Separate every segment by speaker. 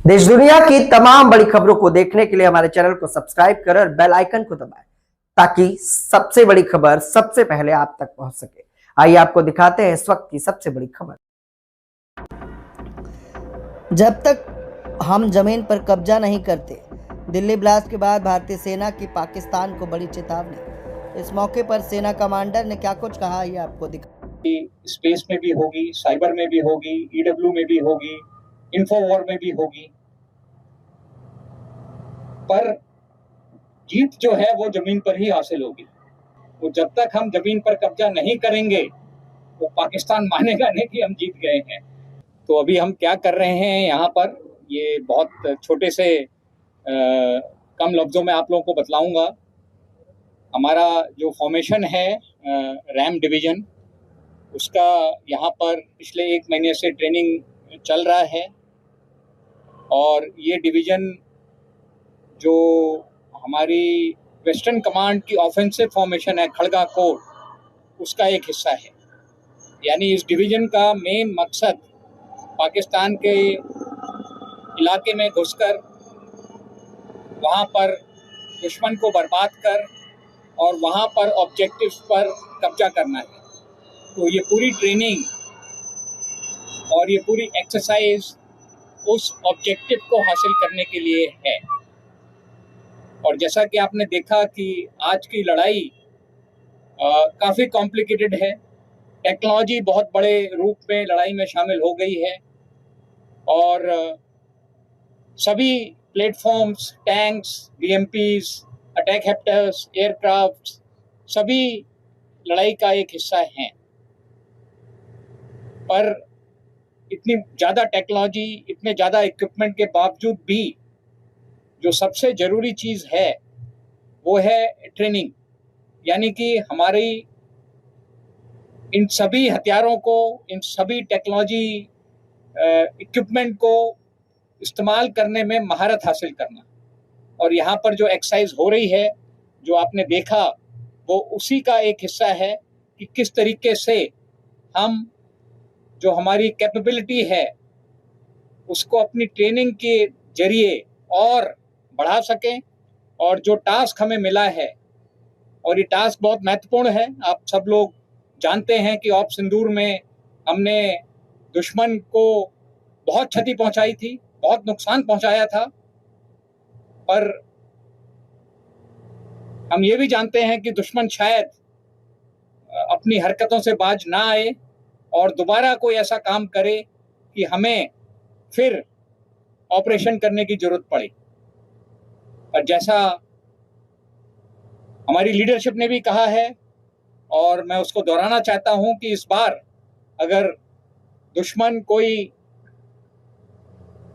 Speaker 1: देश दुनिया की तमाम बड़ी खबरों को देखने के लिए हमारे चैनल को सब्सक्राइब करें और बेल आइकन को दबाएं ताकि सबसे बड़ी खबर सबसे पहले आप तक पहुंच सके। आइए आपको दिखाते हैं इस वक्त की सबसे बड़ी खबर।
Speaker 2: जब तक हम जमीन पर कब्जा नहीं करते, दिल्ली ब्लास्ट के बाद भारतीय सेना की पाकिस्तान को बड़ी चेतावनी। इस मौके पर सेना कमांडर ने क्या कुछ कहा, ये आपको दिखा।
Speaker 3: स्पेस में भी होगी, साइबर में भी होगी, ईडब्ल्यू में भी होगी, इंफोवॉर में भी होगी, पर जीत जो है वो जमीन पर ही हासिल होगी। तो जब तक हम जमीन पर कब्जा नहीं करेंगे तो पाकिस्तान मानेगा नहीं कि हम जीत गए हैं। तो अभी हम क्या कर रहे हैं यहाँ पर, ये बहुत छोटे से कम लफ्जों में आप लोगों को बतलाऊंगा। हमारा जो फॉर्मेशन है रैम डिवीजन, उसका यहाँ पर पिछले 1 महीने से ट्रेनिंग चल रहा है और ये डिवीज़न जो हमारी वेस्टर्न कमांड की ऑफेंसिव फॉर्मेशन है खड़गा कोर, उसका एक हिस्सा है। यानी इस डिवीज़न का मेन मकसद पाकिस्तान के इलाके में घुसकर वहाँ पर दुश्मन को बर्बाद कर और वहाँ पर ऑब्जेक्टिव्स पर कब्जा करना है। तो ये पूरी ट्रेनिंग और ये पूरी एक्सरसाइज उस ऑब्जेक्टिव को हासिल करने के लिए है। और जैसा कि आपने देखा कि आज की लड़ाई काफ़ी कॉम्प्लिकेटेड है। टेक्नोलॉजी बहुत बड़े रूप में लड़ाई में शामिल हो गई है और सभी प्लेटफॉर्म्स, टैंक्स, बीएमपीज, अटैक हेप्टर्स, एयरक्राफ्ट, सभी लड़ाई का एक हिस्सा हैं। पर इतनी ज़्यादा टेक्नोलॉजी, इतने ज़्यादा इक्विपमेंट के बावजूद भी जो सबसे ज़रूरी चीज़ है वो है ट्रेनिंग। यानी कि हमारी इन सभी हथियारों को, इन सभी टेक्नोलॉजी इक्विपमेंट को इस्तेमाल करने में महारत हासिल करना। और यहाँ पर जो एक्सरसाइज हो रही है, जो आपने देखा, वो उसी का एक हिस्सा है कि किस तरीके से हम जो हमारी कैपेबिलिटी है उसको अपनी ट्रेनिंग के जरिए और बढ़ा सकें। और जो टास्क हमें मिला है, और ये टास्क बहुत महत्वपूर्ण है, आप सब लोग जानते हैं कि ऑप सिंदूर में हमने दुश्मन को बहुत क्षति पहुंचाई थी, बहुत नुकसान पहुंचाया था। पर हम ये भी जानते हैं कि दुश्मन शायद अपनी हरकतों से बाज ना आए और दोबारा कोई ऐसा काम करे कि हमें फिर ऑपरेशन करने की जरूरत पड़े। और जैसा हमारी लीडरशिप ने भी कहा है और मैं उसको दोहराना चाहता हूं कि इस बार अगर दुश्मन कोई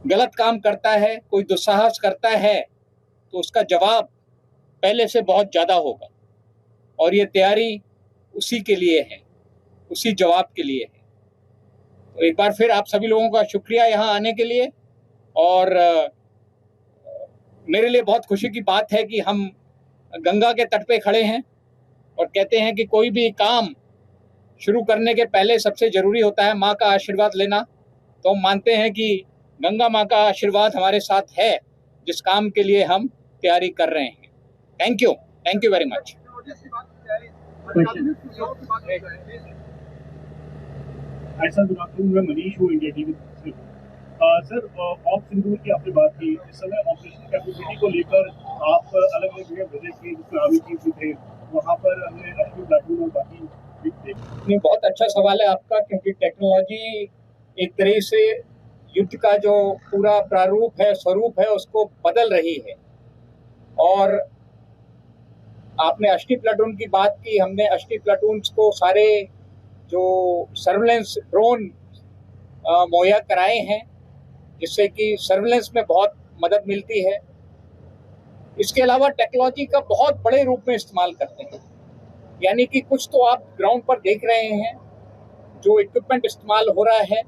Speaker 3: गलत काम करता है, कोई दुस्साहस करता है, तो उसका जवाब पहले से बहुत ज़्यादा होगा। और ये तैयारी उसी के लिए है, उसी जवाब के लिए है। तो एक बार फिर आप सभी लोगों का शुक्रिया यहाँ आने के लिए। और मेरे लिए बहुत खुशी की बात है कि हम गंगा के तट पे खड़े हैं और कहते हैं कि कोई भी काम शुरू करने के पहले सबसे ज़रूरी होता है माँ का आशीर्वाद लेना। तो हम मानते हैं कि गंगा माँ का आशीर्वाद हमारे साथ है, जिस काम के लिए हम तैयारी कर रहे हैं। Thank you very much.
Speaker 4: Manish हूँ, इंडिया टीवी से। सर, ऑप सिंदूर की आपने बात की, इस समय ऑपरेशन कैपेबिलिटी को लेकर आप अलग अलग जगह भेजे थे, जिसमें आर्मी चीफ भी थे, वहाँ पर हमने अश्विन प्लाटून और बाकी भी थे।
Speaker 3: नहीं, बहुत अच्छा सवाल है आपका, क्योंकि टेक्नोलॉजी एक तरह से युद्ध का जो पूरा प्रारूप है, स्वरूप है, उसको बदल रही है। और आपने अश्विन प्लाटून की बात की। हमने अश्विन प्लाटून को सारे जो सर्विलेंस ड्रोन मुहैया कराए हैं, जिससे कि सर्विलेंस में बहुत मदद मिलती है। इसके अलावा टेक्नोलॉजी का बहुत बड़े रूप में इस्तेमाल करते हैं। यानी कि कुछ तो आप ग्राउंड पर देख रहे हैं जो इक्विपमेंट इस्तेमाल हो रहा है,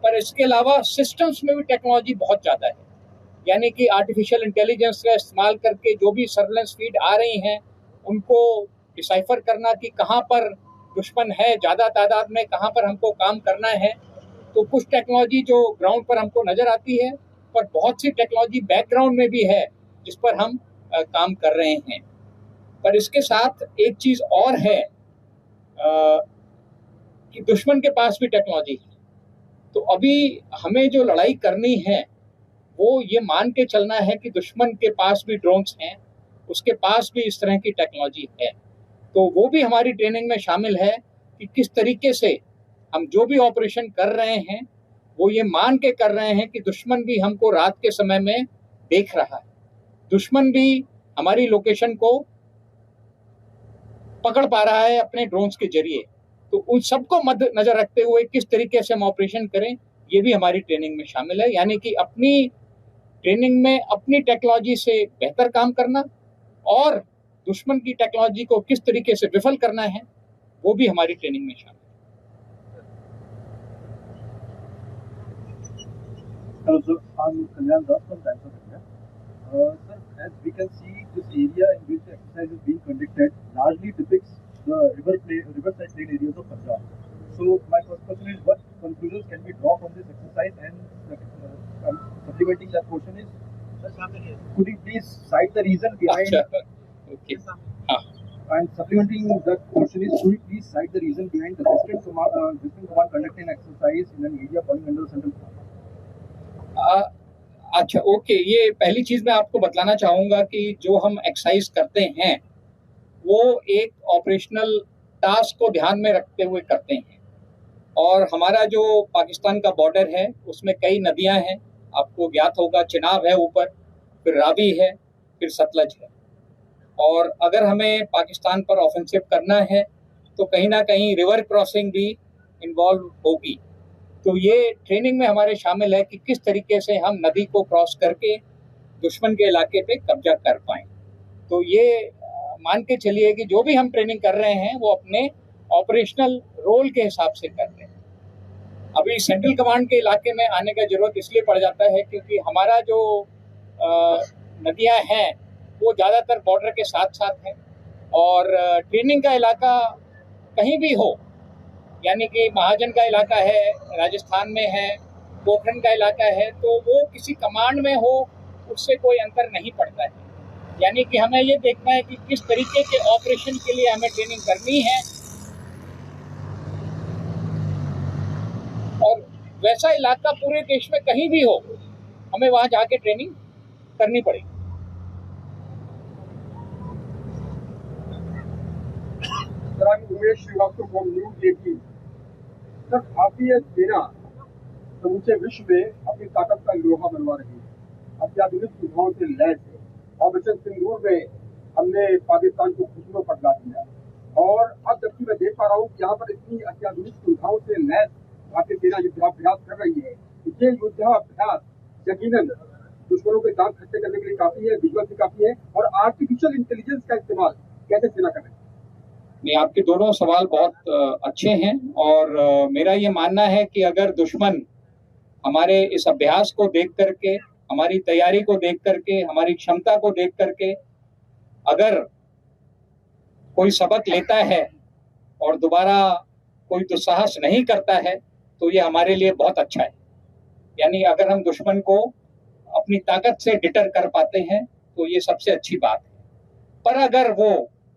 Speaker 3: पर इसके अलावा सिस्टम्स में भी टेक्नोलॉजी बहुत ज़्यादा है। यानी कि आर्टिफिशियल इंटेलिजेंस का इस्तेमाल करके जो भी सर्विलेंस फीड आ रही हैं, उनको डिसाइफर करना कि कहाँ पर दुश्मन है ज़्यादा तादाद में, कहाँ पर हमको काम करना है। तो कुछ टेक्नोलॉजी जो ग्राउंड पर हमको नज़र आती है, पर बहुत सी टेक्नोलॉजी बैकग्राउंड में भी है जिस पर हम काम कर रहे हैं। पर इसके साथ एक चीज और है कि दुश्मन के पास भी टेक्नोलॉजी है। तो अभी हमें जो लड़ाई करनी है वो ये मान के चलना है कि दुश्मन के पास भी ड्रोन्स हैं, उसके पास भी इस तरह की टेक्नोलॉजी है। तो वो भी हमारी ट्रेनिंग में शामिल है कि किस तरीके से हम जो भी ऑपरेशन कर रहे हैं वो ये मान के कर रहे हैं कि दुश्मन भी हमको रात के समय में देख रहा है, दुश्मन भी हमारी लोकेशन को पकड़ पा रहा है अपने ड्रोन्स के जरिए। तो उन सबको मद्देनजर रखते हुए किस तरीके से हम ऑपरेशन करें ये भी हमारी ट्रेनिंग में शामिल है। यानी कि अपनी ट्रेनिंग में अपनी टेक्नोलॉजी से बेहतर काम करना और दुश्मन की टेक्नोलॉजी को किस तरीके से विफल करना है वो भी हमारी ट्रेनिंग में शामिल है।
Speaker 4: Hello, sir. I'm Kalyan Das from Times of India. Sir, as we can see, this area in which the exercise is being conducted largely depicts the riverside plain areas of Punjab. So, my first question is, what conclusions can we draw from this exercise? And supplementing that question is, could you please cite the reason behind?
Speaker 3: Okay.
Speaker 4: And supplementing that question is, could you please cite the reason behind the Western Command conducting an exercise in an area falling under the Central Command?
Speaker 3: अच्छा, okay. ये पहली चीज मैं आपको बतलाना चाहूंगा कि जो हम एक्सरसाइज करते हैं वो एक ऑपरेशनल टास्क को ध्यान में रखते हुए करते हैं। और हमारा जो पाकिस्तान का बॉर्डर है उसमें कई नदियां हैं, आपको ज्ञात होगा, चिनाब है ऊपर, फिर रावी है, फिर सतलज है। और अगर हमें पाकिस्तान पर ऑफेंसिव करना है तो कहीं ना कहीं रिवर क्रॉसिंग भी इन्वॉल्व होगी। तो ये ट्रेनिंग में हमारे शामिल है कि किस तरीके से हम नदी को क्रॉस करके दुश्मन के इलाके पे कब्जा कर पाएं। तो ये मान के चलिए कि जो भी हम ट्रेनिंग कर रहे हैं वो अपने ऑपरेशनल रोल के हिसाब से कर रहे हैं। अभी सेंट्रल कमांड के इलाके में आने का जरूरत इसलिए पड़ जाता है क्योंकि हमारा जो नदियां हैं वो ज़्यादातर बॉर्डर के साथ साथ हैं और ट्रेनिंग का इलाका कहीं भी हो, यानी कि महाजन का इलाका है, राजस्थान में है, पोखरण का इलाका है, तो वो किसी कमांड में हो उससे कोई अंतर नहीं पड़ता है। यानी कि हमें ये देखना है कि किस तरीके के ऑपरेशन के लिए हमें ट्रेनिंग करनी है और वैसा इलाका पूरे देश में कहीं भी हो हमें वहां जाके ट्रेनिंग करनी पड़ेगी।
Speaker 5: Umesh Srivastava from news 18। Sir, भारतीय सेना समूचे विश्व में अपनी ताकत का लोहा बनवा रही है, अत्याधुनिक सुविधाओं से लैस है। ऑपरेशन सिंदूर में हमने पाकिस्तान को खुशबू पकड़ा दिया और अब जबकि मैं देख पा रहा हूँ कि यहाँ पर इतनी अत्याधुनिक सुविधाओं से लैस भारतीय सेना युद्धाभ्यास कर रही है। ये युद्धाभ्यास यकीनन दुश्मनों के दांत खट्टे करने के लिए काफी है, विजुअल भी काफी है। और आर्टिफिशियल इंटेलिजेंस का इस्तेमाल कैसे सेना कर रही है?
Speaker 3: नहीं, आपके दोनों सवाल बहुत अच्छे हैं और मेरा ये मानना है कि अगर दुश्मन हमारे इस अभ्यास को देख करके, हमारी तैयारी को देख करके, हमारी क्षमता को देख करके अगर कोई सबक लेता है और दोबारा कोई दुस्साहस नहीं करता है तो ये हमारे लिए बहुत अच्छा है। यानी अगर हम दुश्मन को अपनी ताकत से डिटर कर पाते हैं तो ये सबसे अच्छी बात है। पर अगर वो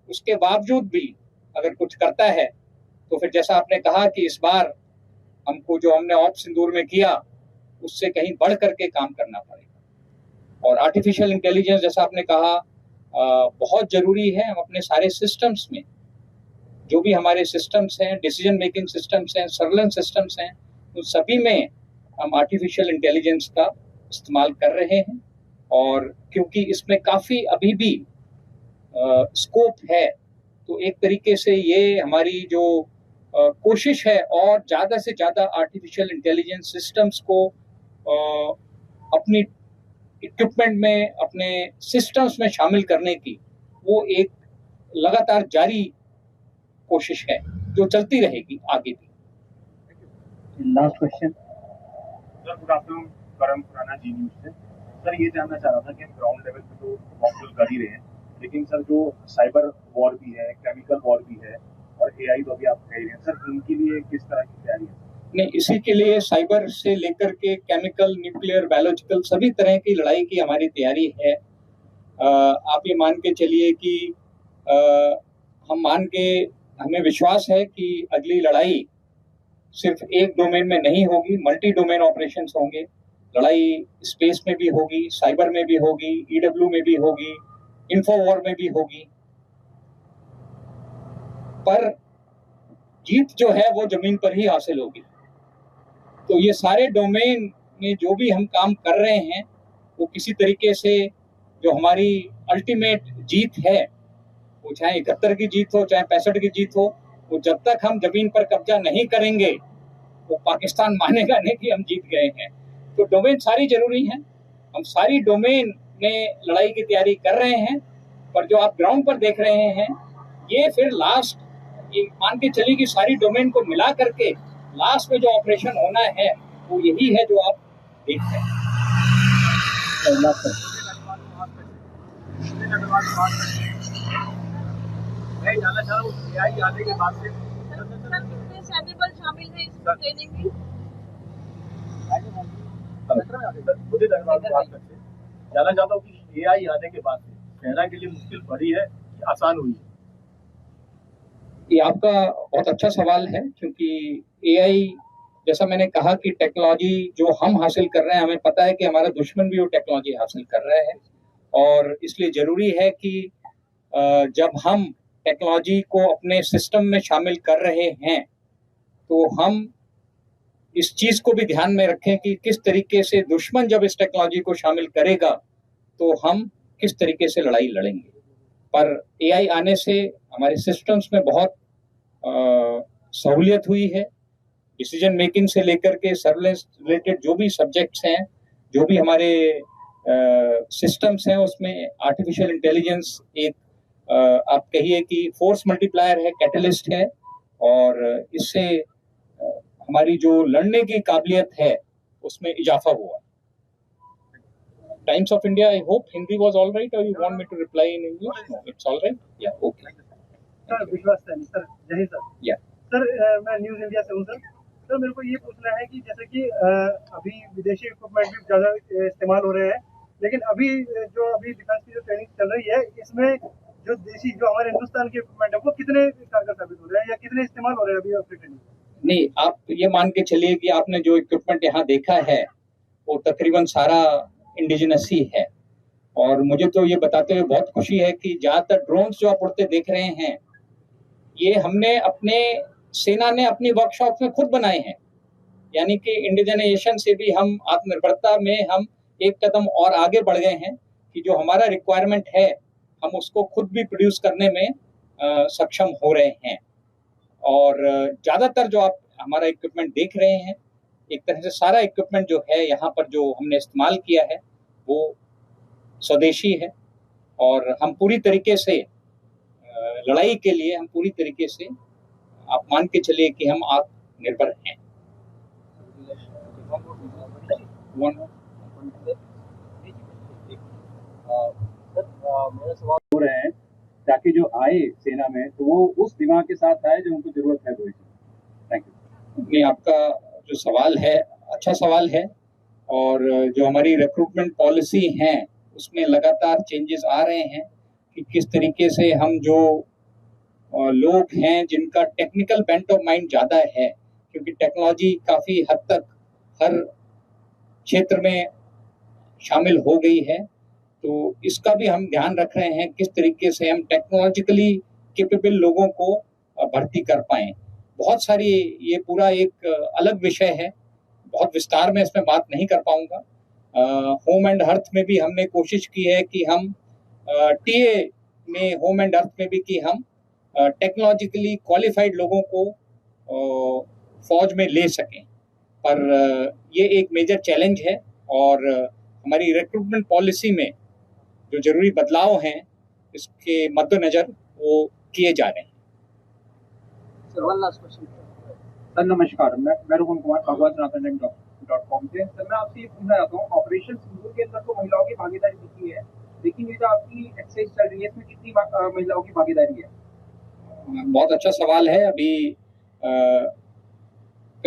Speaker 3: उसके बावजूद भी अगर कुछ करता है तो फिर जैसा आपने कहा कि इस बार हमको जो हमने ऑप सिंदूर में किया उससे कहीं बढ़ करके काम करना पड़ेगा। और आर्टिफिशियल इंटेलिजेंस जैसा आपने कहा बहुत जरूरी है। हम अपने सारे सिस्टम्स में, जो भी हमारे सिस्टम्स हैं, डिसीजन मेकिंग सिस्टम्स हैं, सर्वेलेंस सिस्टम्स हैं, उन सभी में हम आर्टिफिशियल इंटेलिजेंस का इस्तेमाल कर रहे हैं। और क्योंकि इसमें काफ़ी अभी भी स्कोप है तो एक तरीके से ये हमारी जो कोशिश है और ज़्यादा से ज़्यादा आर्टिफिशियल इंटेलिजेंस सिस्टम्स को अपनी इक्विपमेंट में, अपने सिस्टम्स में शामिल करने की वो एक लगातार जारी कोशिश है जो चलती रहेगी आगे भी।
Speaker 4: Last question sir, good afternoon, करम खुराना जी न्यूज़ से। सर, ये जानना चाह रहा था कि हम ग्राउंड लेवल पे तो मॉकड्रिल कर ही रहे हैं, लेकिन सर जो साइबर वॉर भी है, केमिकल वॉर भी है और एआई तो अभी आप कह रहे हैं, सर इनके लिए किस तरह की तैयारी है?
Speaker 3: नहीं, इसी के लिए साइबर से लेकर के केमिकल, न्यूक्लियर, बायोलॉजिकल सभी तरह की लड़ाई की हमारी तैयारी है। आप ये मान के चलिए कि हमें विश्वास है कि अगली लड़ाई सिर्फ एक डोमेन में नहीं होगी, मल्टी डोमेन ऑपरेशंस होंगे। लड़ाई स्पेस में भी होगी, साइबर में भी होगी, ईडब्ल्यू में भी होगी, इन्फोवॉर में भी होगी। पर जीत जो है वो जमीन पर ही हासिल होगी। तो ये सारे डोमेन में जो भी हम काम कर रहे हैं वो किसी तरीके से जो हमारी अल्टीमेट जीत है, वो चाहे 71 की जीत हो, चाहे 65 की जीत हो, वो जब तक हम जमीन पर कब्जा नहीं करेंगे वो पाकिस्तान मानेगा नहीं कि हम जीत गए हैं। तो डोमेन सारी जरूरी हैं, हम सारी डोमेन में लड़ाई की तैयारी कर रहे हैं। पर जो आप ग्राउंड पर देख रहे हैं ये फिर लास्ट, ये मान के चलिए कि सारी डोमेन को मिला करके लास्ट में जो ऑपरेशन होना है वो यही है जो आप देख रहे हैं।
Speaker 4: मैं जानना चाह रहा हूँ AI आने के बाद से
Speaker 6: कितने सैनिबल शामिल हैं इस ट्रेनिंग में?
Speaker 4: मुझे जानना चाहता हूँ कि AI आने के बाद से सेना के लिए मुश्किल बढ़ी है कि आसान हुई है?
Speaker 3: ये आपका बहुत अच्छा सवाल है, क्योंकि AI, जैसा मैंने कहा कि टेक्नोलॉजी जो हम हासिल कर रहे हैं, हमें पता है कि हमारा दुश्मन भी वो टेक्नोलॉजी हासिल कर रहा है। और इसलिए जरूरी है कि जब हम टेक्नोलॉजी को अपने सिस्टम में शामिल कर रहे हैं तो हम इस चीज को भी ध्यान में रखें कि किस तरीके से दुश्मन जब इस टेक्नोलॉजी को शामिल करेगा तो हम किस तरीके से लड़ाई लड़ेंगे। पर AI आने से हमारे सिस्टम्स में बहुत सहूलियत हुई है। डिसीजन मेकिंग से लेकर के सर्वेलेंस रिलेटेड जो भी सब्जेक्ट्स हैं, जो भी हमारे सिस्टम्स हैं, उसमें आर्टिफिशियल इंटेलिजेंस एक आप कहिए कि फोर्स मल्टीप्लायर है, कैटलिस्ट है। और इससे हमारी जो लड़ने की काबिलियत है उसमें इजाफा हुआ। Times of India, I hope Hindi was all right, or you want me to reply in English? No, it's all right. Yeah, okay.
Speaker 4: Sir विश्वास सैनी सर, जय सर।
Speaker 3: Yeah.
Speaker 4: सर मैं न्यूज इंडिया से हूँ सर। सर मेरे को ये पूछना है कि जैसे कि अभी विदेशी इक्विपमेंट भी ज़्यादा इस्तेमाल हो रहे हैं, लेकिन अभी डिफेंस की जो ट्रेनिंग चल रही है इसमें जो देसी जो हमारे हिंदुस्तान के इक्विपमेंट है वो कितने कारगर साबित हो रहे हैं या कितने इस्तेमाल हो रहे हैं अभी अपनी ट्रेनिंग में?
Speaker 3: नहीं, आप ये मान के चलिए कि आपने जो इक्विपमेंट यहाँ देखा है वो तकरीबन सारा इंडिजिनस ही है। और मुझे तो ये बताते हुए बहुत खुशी है कि ज़्यादातर ड्रोन्स जो आप उड़ते देख रहे हैं ये हमने अपने सेना ने अपनी वर्कशॉप में खुद बनाए हैं। यानी कि इंडिजनाइजेशन से भी हम आत्मनिर्भरता में हम एक कदम और आगे बढ़ गए हैं कि जो हमारा रिक्वायरमेंट है हम उसको खुद भी प्रोड्यूस करने में सक्षम हो रहे हैं। और ज़्यादातर जो आप हमारा इक्विपमेंट देख रहे हैं, एक तरह से सारा इक्विपमेंट जो है यहाँ पर जो हमने इस्तेमाल किया है वो स्वदेशी है। और हम पूरी तरीके से लड़ाई के लिए हम पूरी तरीके से आप मान के चलिए कि हम आत्मनिर्भर हैं।
Speaker 4: मेरा सवाल हो रहे हैं ताकि जो आए सेना में तो वो उस दिमाग के साथ आए जो उनको जरूरत है। Thank you.
Speaker 3: नहीं, आपका जो सवाल है अच्छा सवाल है। और जो हमारी रिक्रूटमेंट पॉलिसी है उसमें लगातार चेंजेस आ रहे हैं कि किस तरीके से हम जो लोग हैं जिनका टेक्निकल बेंट ऑफ माइंड ज़्यादा है, क्योंकि टेक्नोलॉजी काफ़ी हद तक हर क्षेत्र में शामिल हो गई है, तो इसका भी हम ध्यान रख रहे हैं किस तरीके से हम टेक्नोलॉजिकली कैपेबल लोगों को भर्ती कर पाएँ। बहुत सारी, ये पूरा एक अलग विषय है, बहुत विस्तार में इसमें बात नहीं कर पाऊंगा। होम एंड अर्थ में भी हमने कोशिश की है कि हम टीए में, होम एंड अर्थ में भी कि हम टेक्नोलॉजिकली क्वालिफाइड लोगों को फौज में ले सकें। पर ये एक मेजर चैलेंज है और हमारी रिक्रूटमेंट पॉलिसी में जो जरूरी बदलाव हैं इसके मद्देनजर वो किए जा रहे हैं।
Speaker 5: सर नमस्कार, मैं रोहन कुमार भगवत.com से। सर मैं आपसे ये पूछना चाहता हूँ, ऑपरेशन सिंदूर के अंदर तो महिलाओं की भागीदारी दिखी है, लेकिन ये जो आपकी एक्सरसाइज चल रही है इसमें कितनी महिलाओं की भागीदारी है?
Speaker 3: बहुत अच्छा सवाल है। अभी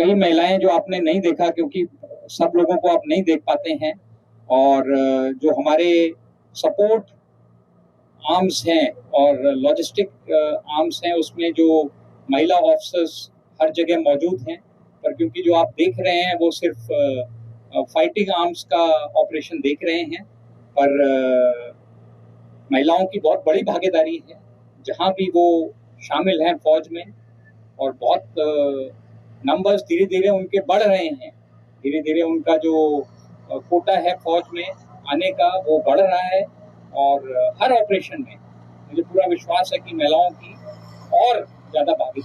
Speaker 3: कई महिलाएं जो आपने नहीं देखा, क्योंकि सब लोगों को आप नहीं देख पाते हैं, और जो हमारे सपोर्ट आर्म्स हैं और लॉजिस्टिक आर्म्स हैं, उसमें जो महिला ऑफिसर्स हर जगह मौजूद हैं, पर क्योंकि जो आप देख रहे हैं वो सिर्फ फाइटिंग आर्म्स का ऑपरेशन देख रहे हैं, पर महिलाओं की बहुत बड़ी भागीदारी है जहां भी वो शामिल हैं फौज में, और बहुत नंबर्स धीरे धीरे उनके बढ़ रहे हैं। धीरे धीरे उनका जो कोटा है फौज में आने का वो बढ़ रहा है, और हर ऑपरेशन में मुझे पूरा विश्वास है कि महिलाओं की और ज़्यादा भागीदारी